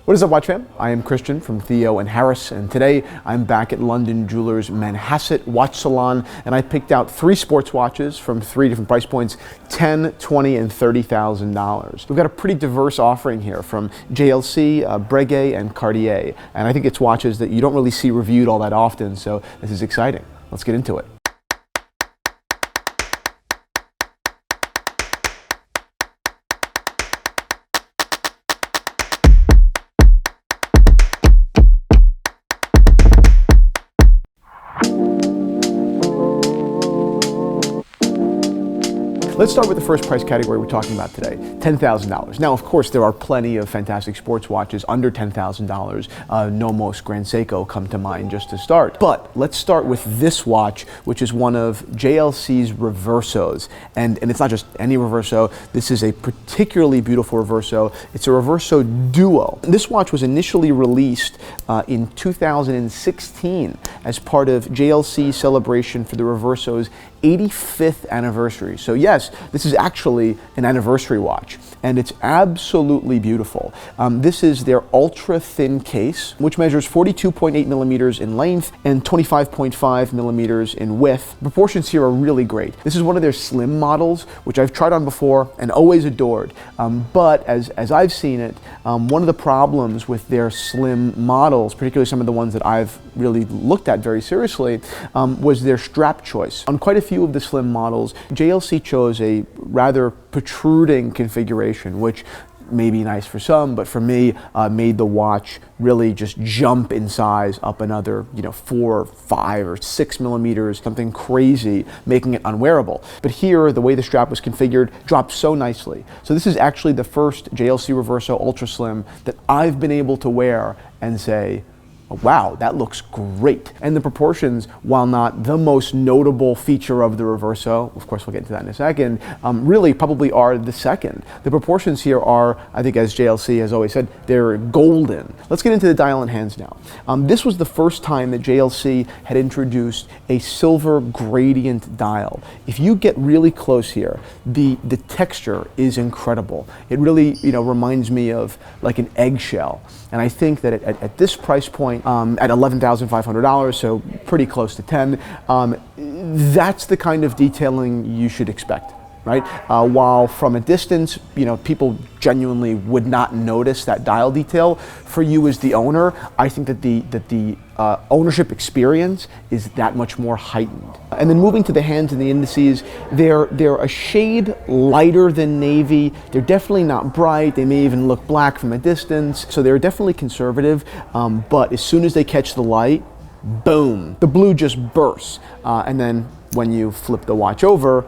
What is up, watch fam? I am Christian from Theo and Harris, and today I'm back at London Jewelers Manhasset Watch Salon, and I picked out 3 sports watches from 3 different price points, $10,000, $20,000, and $30,000. We've got a pretty diverse offering here from JLC, Breguet, and Cartier, and I think it's watches that you don't really see reviewed all that often, so this is exciting. Let's get into it. Let's start with the first price category we're talking about today, $10,000. Now, of course, there are plenty of fantastic sports watches under $10,000. Nomos, Grand Seiko come to mind just to start. But let's start with this watch, which is one of JLC's Reversos. And it's not just any Reverso. This is a particularly beautiful Reverso. It's a Reverso Duo. This watch was initially released in 2016 as part of JLC's celebration for the Reverso's 85th anniversary. So yes, this is actually an anniversary watch, and it's absolutely beautiful. This is their ultra thin case, which measures 42.8 millimeters in length and 25.5 millimeters in width. The proportions here are really great. This is one of their slim models, which I've tried on before and always adored. But as I've seen it, one of the problems with their slim models, particularly some of the ones that I've really looked at very seriously, was their strap choice. On quite a few of the slim models, JLC chose a rather protruding configuration, which may be nice for some, but for me, made the watch really just jump in size up another, 4, 5, or 6 millimeters, something crazy, making it unwearable. But here, the way the strap was configured dropped so nicely. So this is actually the first JLC Reverso Ultra Slim that I've been able to wear and say, wow, that looks great. And the proportions, while not the most notable feature of the Reverso, of course we'll get into that in a second, really probably are the second. The proportions here are, I think as JLC has always said, they're golden. Let's get into the dial and hands now. This was the first time that JLC had introduced a silver gradient dial. If you get really close here, the texture is incredible. It really reminds me of like an eggshell. And I think that at this price point, at $11,500, so pretty close to 10, that's the kind of detailing you should expect, right? While from a distance, people genuinely would not notice that dial detail. For you as the owner, I think that the ownership experience is that much more heightened. And then moving to the hands and the indices, they're a shade lighter than navy. They're definitely not bright. They may even look black from a distance. So they're definitely conservative, but as soon as they catch the light, boom, the blue just bursts. And then when you flip the watch over,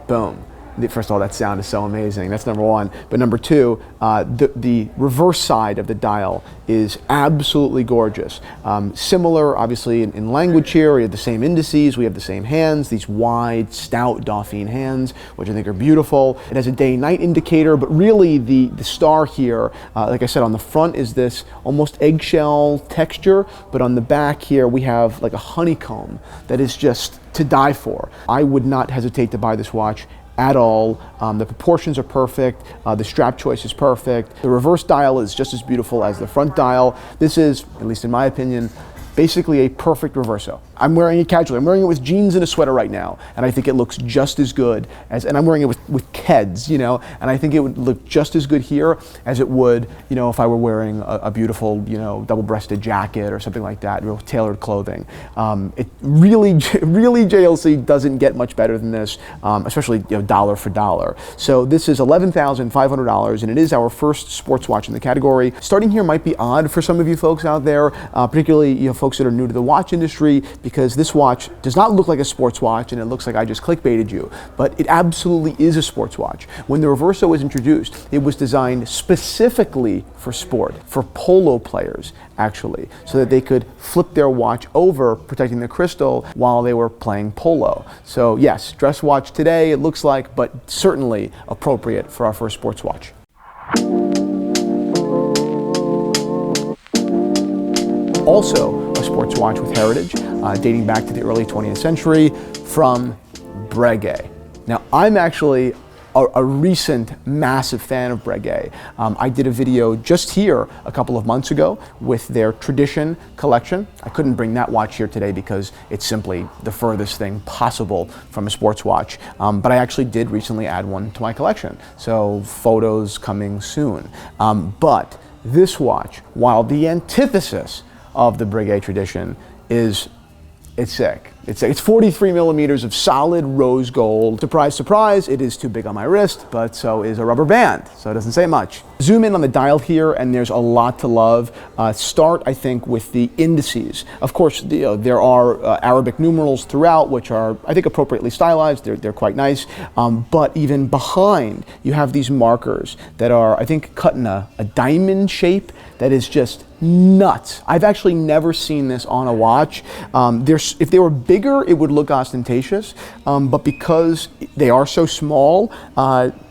boom. First of all, that sound is so amazing. That's number one. But number two, the reverse side of the dial is absolutely gorgeous. Similar, obviously, in language here. We have the same indices. We have the same hands, these wide, stout Dauphine hands, which I think are beautiful. It has a day-night indicator, but really the star here, like I said, on the front is this almost eggshell texture, but on the back here we have like a honeycomb that is just to die for. I would not hesitate to buy this watch at all. The proportions are perfect. The strap choice is perfect. The reverse dial is just as beautiful as the front dial. This is, at least in my opinion, basically a perfect Reverso. I'm wearing it casually. I'm wearing it with jeans and a sweater right now, and I think it looks just as good as, and I'm wearing it with Keds, and I think it would look just as good here as it would, if I were wearing a beautiful, double-breasted jacket or something like that, real tailored clothing. It really JLC doesn't get much better than this, especially dollar for dollar. So this is $11,500, and it is our first sports watch in the category. Starting here might be odd for some of you folks out there, particularly folks that are new to the watch industry, because this watch does not look like a sports watch and it looks like I just clickbaited you, but it absolutely is a sports watch. When the Reverso was introduced, it was designed specifically for sport, for polo players actually, so that they could flip their watch over, protecting the crystal while they were playing polo. So yes, dress watch today it looks like, but certainly appropriate for our first sports watch. Also a sports watch with heritage, dating back to the early 20th century from Breguet. Now I'm actually a recent massive fan of Breguet. I did a video just here a couple of months ago with their Tradition collection. I couldn't bring that watch here today because it's simply the furthest thing possible from a sports watch. But I actually did recently add one to my collection. So photos coming soon. But this watch, while the antithesis of the Breguet Tradition, it's sick. It's 43 millimeters of solid rose gold. Surprise, surprise, it is too big on my wrist, but so is a rubber band, so it doesn't say much. Zoom in on the dial here, and there's a lot to love. Start, I think, with the indices. Of course, there are Arabic numerals throughout, which are, I think, appropriately stylized. They're quite nice. But even behind, you have these markers that are, I think, cut in a diamond shape that is just nuts. I've actually never seen this on a watch. If they were bigger, it would look ostentatious, but because they are so small,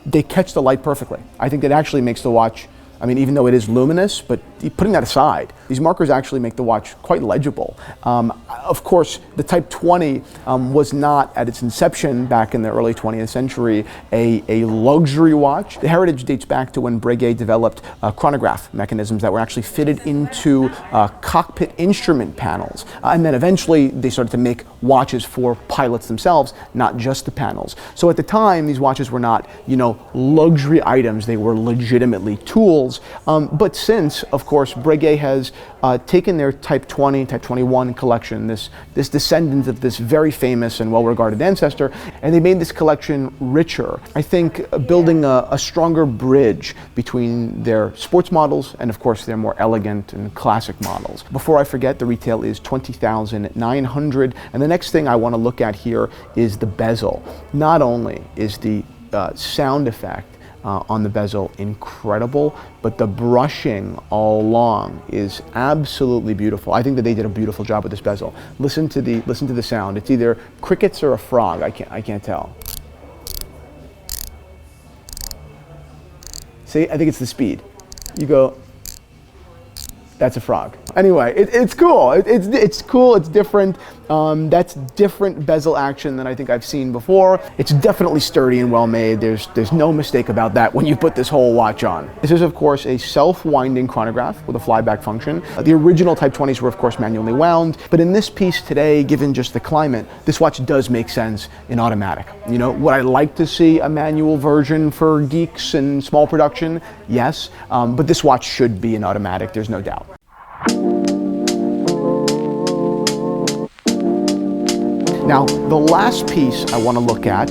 they catch the light perfectly. I think that actually makes the watch, I mean, even though it is luminous, but putting that aside, these markers actually make the watch quite legible. Of course, the Type 20 was not, at its inception back in the early 20th century, a luxury watch. The heritage dates back to when Breguet developed chronograph mechanisms that were actually fitted into cockpit instrument panels. And then eventually they started to make watches for pilots themselves, not just the panels. So at the time, these watches were not, luxury items. They were legitimately tools. But since, of course, Breguet has taken their Type 20, Type 21 collection, this descendant of this very famous and well-regarded ancestor, and they made this collection richer. I think building a stronger bridge between their sports models and, of course, their more elegant and classic models. Before I forget, the retail is $20,900, and the next thing I want to look at here is the bezel. Not only is the sound effect on the bezel incredible, but the brushing all along is absolutely beautiful. I think that they did a beautiful job with this bezel. Listen to the sound. It's either crickets or a frog. I can't tell. See, I think it's the speed. You go, that's a frog. Anyway, it's cool. It's cool. It's different. That's different bezel action than I think I've seen before. It's definitely sturdy and well made. There's no mistake about that when you put this whole watch on. This is, of course, a self-winding chronograph with a flyback function. The original Type 20s were, of course, manually wound. But in this piece today, given just the climate, this watch does make sense in automatic. Would I like to see a manual version for geeks and small production? Yes, but this watch should be in automatic. There's no doubt. Now, the last piece I want to look at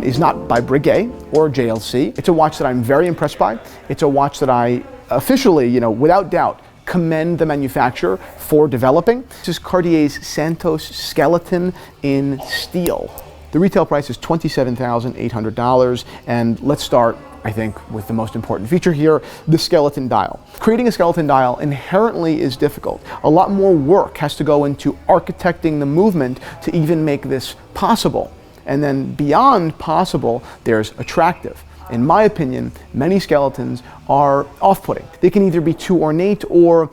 is not by Breguet or JLC. It's a watch that I'm very impressed by. It's a watch that I officially, without doubt, commend the manufacturer for developing. This is Cartier's Santos Skeleton in steel. The retail price is $27,800, and let's start, I think, with the most important feature here, the skeleton dial. Creating a skeleton dial inherently is difficult. A lot more work has to go into architecting the movement to even make this possible. And then beyond possible, there's attractive. In my opinion, many skeletons are off-putting. They can either be too ornate or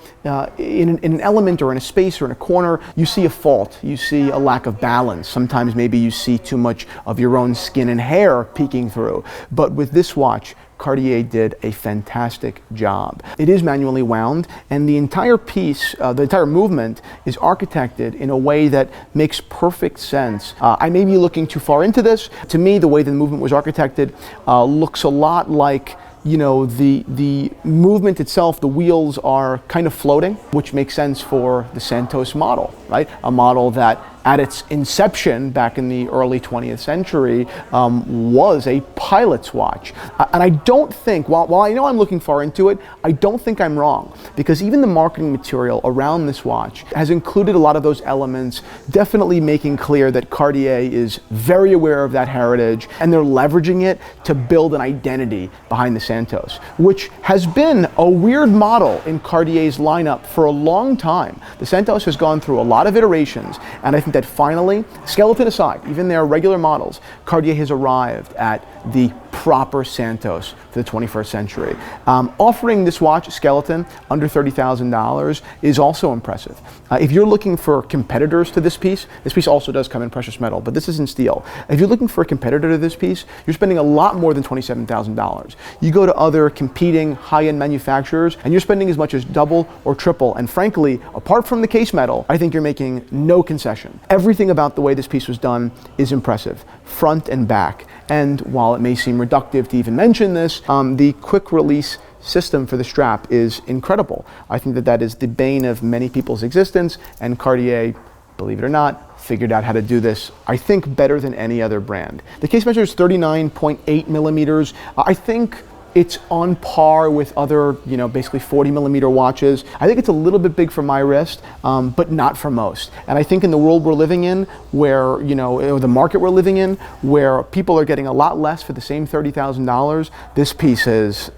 in an element or in a space or in a corner, you see a fault, you see a lack of balance. Sometimes maybe you see too much of your own skin and hair peeking through. But with this watch, Cartier did a fantastic job. It is manually wound, and the entire piece, the entire movement is architected in a way that makes perfect sense. I may be looking too far into this. To me, the way the movement was architected looks a lot like the movement itself. The wheels are kind of floating, which makes sense for the Santos model, right? A model that at its inception back in the early 20th century was a pilot's watch. And I don't think, while I know I'm looking far into it, I don't think I'm wrong, because even the marketing material around this watch has included a lot of those elements, definitely making clear that Cartier is very aware of that heritage, and they're leveraging it to build an identity behind the Santos, which has been a weird model in Cartier's lineup for a long time. The Santos has gone through a lot of iterations, and I think that finally, skeleton aside, even their regular models, Cartier has arrived at the proper Santos for the 21st century. Offering this watch, Skeleton, under $30,000 is also impressive. If you're looking for competitors to this piece also does come in precious metal, but this is in steel. If you're looking for a competitor to this piece, you're spending a lot more than $27,000. You go to other competing high-end manufacturers and you're spending as much as double or triple. And frankly, apart from the case metal, I think you're making no concession. Everything about the way this piece was done is impressive, front and back. And while it may seem reductive to even mention this, the quick release system for the strap is incredible. I think that is the bane of many people's existence, and Cartier, believe it or not, figured out how to do this, I think, better than any other brand. The case measures 39.8 millimeters. I think it's on par with other, basically 40 millimeter watches. I think it's a little bit big for my wrist, but not for most. And I think in the world we're living in, where, the market we're living in, where people are getting a lot less for the same $30,000, this piece is,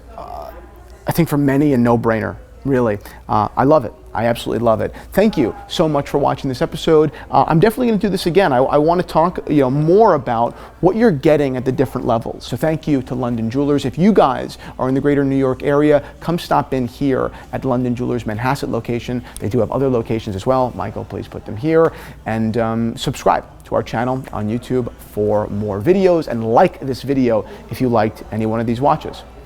I think for many, a no-brainer, really. I love it. I absolutely love it. Thank you so much for watching this episode. I'm definitely going to do this again. I want to talk more about what you're getting at the different levels. So thank you to London Jewelers. If you guys are in the greater New York area, come stop in here at London Jewelers Manhasset location. They do have other locations as well. Michael, please put them here. And subscribe to our channel on YouTube for more videos, and like this video if you liked any one of these watches.